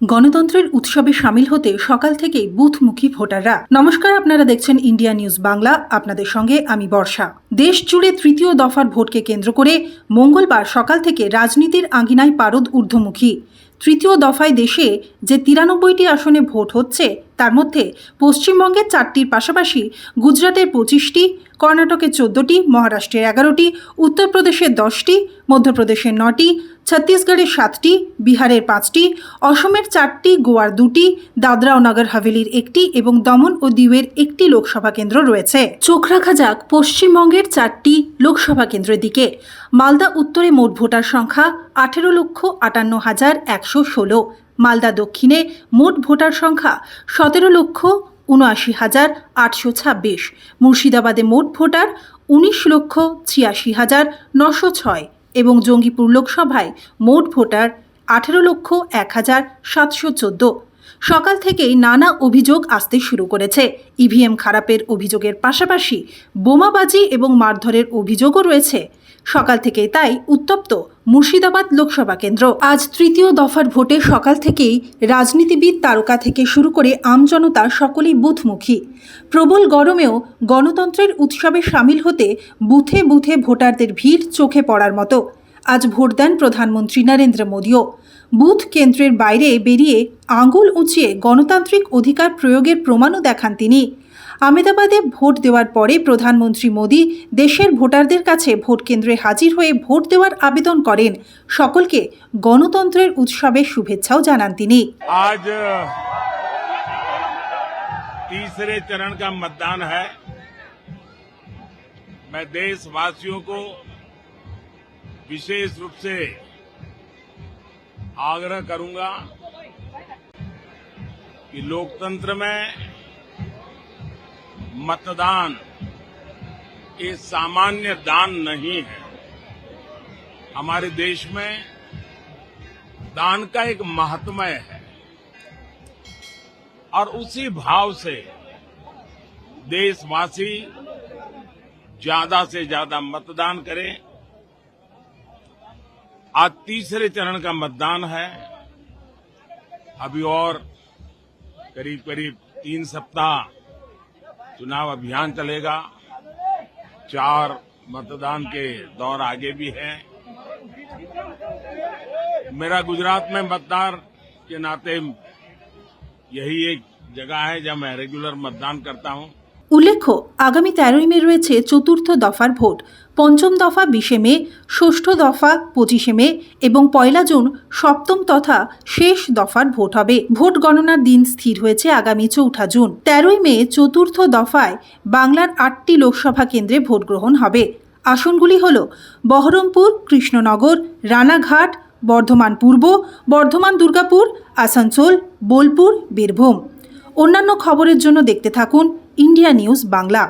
গণতন্ত্রের উৎসবে সামিল হতে সকাল থেকেই বুথমুখী ভোটাররা। নমস্কার, আপনারা দেখছেন ইন্ডিয়া নিউজ বাংলা। আপনাদের সঙ্গে আমি বর্ষা। দেশ জুড়ে তৃতীয় দফার ভোটকে কেন্দ্র করে মঙ্গলবার সকাল থেকে রাজনীতির আঙ্গিনায় পারদ ঊর্ধ্বমুখী। তৃতীয় দফায় দেশে যে 93টি আসনে ভোট হচ্ছে তার মধ্যে পশ্চিমবঙ্গের 4টির পাশাপাশি গুজরাটের 25টি, কর্ণাটকের 14টি, মহারাষ্ট্রের 11টি, উত্তরপ্রদেশের 10টি, মধ্যপ্রদেশের 9টি, ছত্তিশগড়ের 7টি, বিহারের 5টি, অসমের 4টি, গোয়ার 2টি, দাদরা ও নগর হাভেলির 1টি এবং দমন ও দিউয়ের 1টি লোকসভা কেন্দ্র রয়েছে। চোখ রাখা যাক পশ্চিমবঙ্গের 4টি লোকসভা কেন্দ্রের দিকে। মালদা উত্তরে মোট ভোটার সংখ্যা 18,58,116। মালদা দক্ষিণে মোট ভোটার সংখ্যা 17,79,826। মুর্শিদাবাদে মোট ভোটার 19,86,906 এবং জঙ্গিপুর লোকসভায় মোট ভোটার 18,01,714। সকাল থেকেই নানা অভিযোগ আসতে শুরু করেছে। ইভিএম খারাপের অভিযোগের পাশাপাশি বোমাবাজি এবং মারধরের অভিযোগও রয়েছে। সকাল থেকেই তাই উত্তপ্ত মুর্শিদাবাদ লোকসভা কেন্দ্র। আজ তৃতীয় দফার ভোটে সকাল থেকেই রাজনীতিবিদ তারকা থেকে শুরু করে আমজনতা সকলেই বুথমুখী। প্রবল গরমেও গণতন্ত্রের উৎসবে সামিল হতে বুথে বুথে ভোটারদের ভিড় চোখে পড়ার মতো। আজ ভোট দেন প্রধানমন্ত্রী নরেন্দ্র মোদীও। বুথ কেন্দ্রের বাইরে বেরিয়ে আঙুল উঁচিয়ে গণতান্ত্রিক অধিকার প্রয়োগের প্রমাণও দেখান তিনি। আহমেদাবাদে ভোট দেওয়ার পরে প্রধানমন্ত্রী মোদী দেশের ভোটারদের কাছে ভোট কেন্দ্রে হাজির হয়ে ভোট দেওয়ার আবেদন করেন। সকলকে গণতন্ত্রের উৎসবে শুভেচ্ছাও জানান তিনি। आज तीसरे चरण का मतदान है। मैं देशवासियों को विशेष रूप से आग्रह करूंगा कि लोकतंत्र में मतदान ये सामान्य दान नहीं है। हमारे देश में दान का एक महात्म्य है और उसी भाव से देशवासी ज्यादा से ज्यादा मतदान करें। आज तीसरे चरण का मतदान है। अभी और करीब करीब 3 सप्ताह चुनाव अभियान चलेगा। 4 मतदान के दौर आगे भी है। मेरा गुजरात में मतदान के नाते यही एक जगह है जहां मैं रेगुलर मतदान करता हूं। উল্লেখ্য, আগামী 13 মে রয়েছে চতুর্থ দফার ভোট। পঞ্চম দফা 20 মে, ষষ্ঠ দফা 25 মে এবং 1 জুন সপ্তম তথা শেষ দফার ভোট হবে। ভোট গণনার দিন স্থির হয়েছে আগামী 4 জুন। 13 মে চতুর্থ দফায় বাংলার 8টি লোকসভা কেন্দ্রে ভোট গ্রহণ হবে। আসনগুলি হল বহরমপুর, কৃষ্ণনগর, রানাঘাট, বর্ধমান পূর্ব, বর্ধমান দুর্গাপুর, আসানসোল, বোলপুর, বীরভূম। অন্যান্য খবরের জন্য দেখতে থাকুন ইন্ডিয়া নিউজ বাংলা।